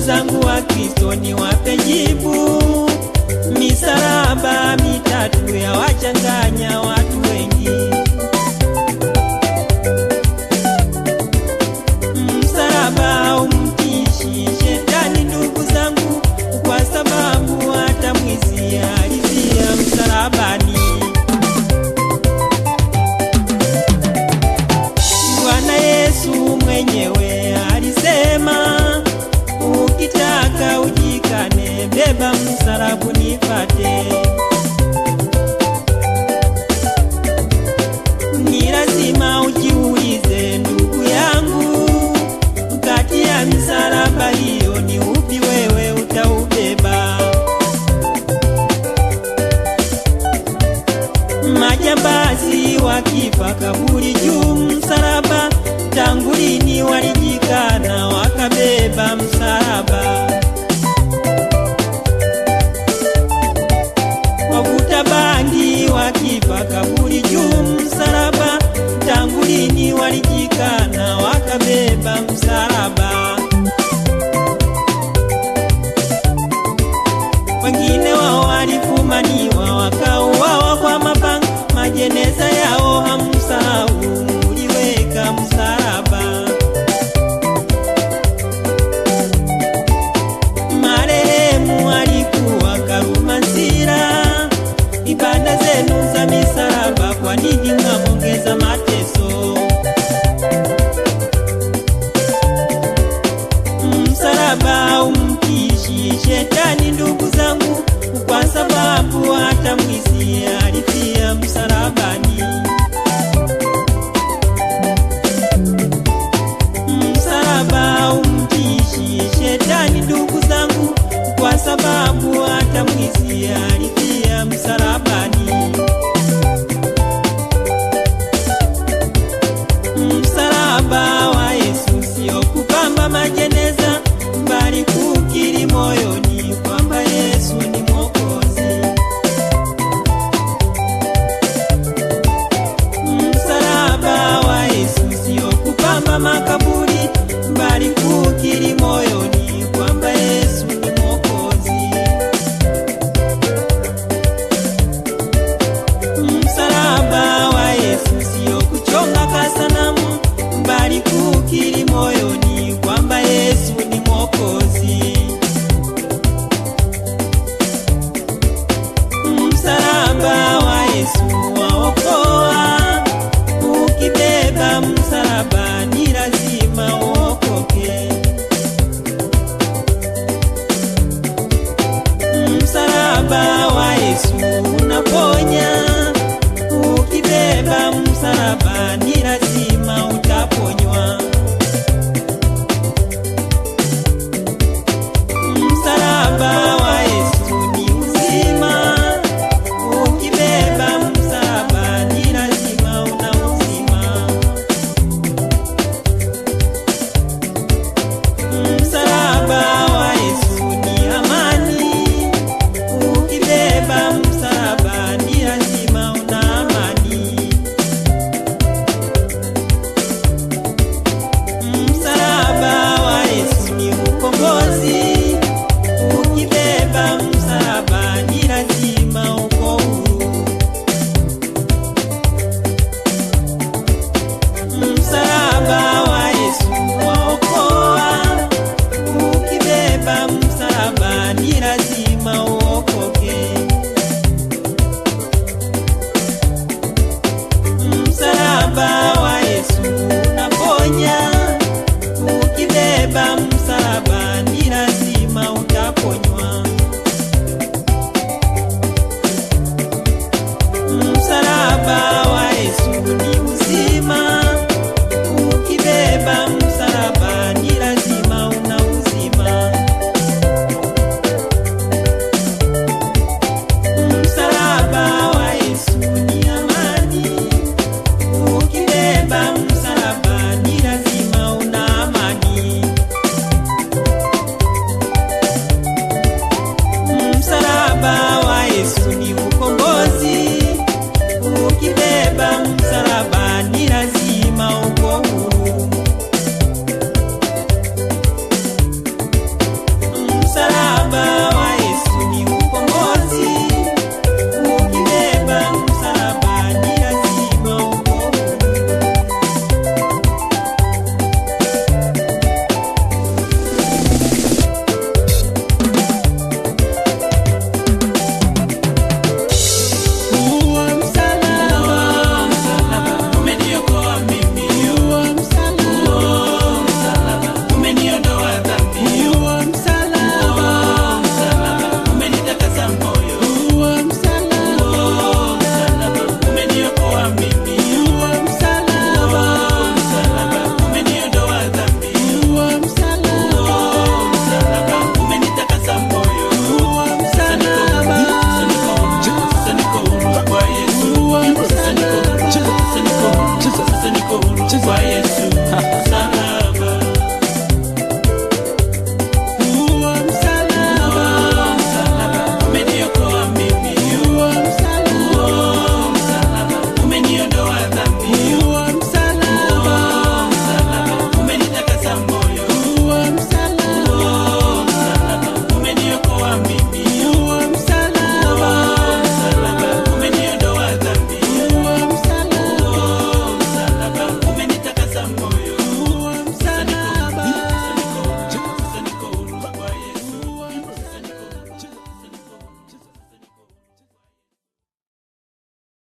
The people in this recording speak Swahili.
zangu wa Kristo niwape jibu. Misalaba mitatu ya wachanganya watu wengi. Msalaba umtishi shetani ndugu zangu, kwa sababu hata mwizi alizia msalabani. Bwana Yesu mwenyewe alisema, ukitaka ujikane, beba msalaba nifate. Ni lazima ujiulize ndugu yangu, kati ya misalaba hiyo ni upi wewe utaubeba? Majambazi wakifa kaburi juu msalaba, tangu lini walijikana wakabeba msalaba? Wavuta bangi wakifa kaburi juu msalaba, tangu lini walijikana wakabeba msalaba? Wengine wao walifumaniwa wakauawa kwa mapanga, majeneza yao hamsahau, uliweka msalaba. Marehemu alikuwa Karumanzira, ibada zenu za misalaba kwa nini mnamongeza mateso? Msalaba umtishi shetani ndugu zangu, kwa sababu hata mwizi alifia msalabani. Msalaba umtishi shetani ndugu zangu, kwa sababu hata mwizi alifia msalabani. Msalaba wa Yesu sio kupamba majeneza, bali kukiri moyoni kwamba Yesu ni Mwokozi. Msalaba wa Yesu sio kupamba makaburi, bali kukiri moyoni kwamba Yesu ni Mwokozi. Msalaba wa Yesu sio kuchonga kasanamu, bali kukiri moyoni kwamba Yesu ni Mwokozi. Msalaba wa Yesu waokoa, ukibeba msalaba ni lazima uokoke. Msalaba wa Yesu unaponya, ukibeba msalaba ni lazima utaponywa. Msalaba wa Yesu ni uzima, ukibeba msalaba ni lazima una uzima. Msalaba wa Yesu ni amani, ukibeba msalaba ni lazima una amani. Msalaba wa Yesu ni ukombozi, ukibeba msalaba ni lazima uko huru. Msalaba wa Yesu waokoa, ukibeba msalaba ni lazima uokoke. Msalaba wa Yesu unaponya, ukibeba msalaba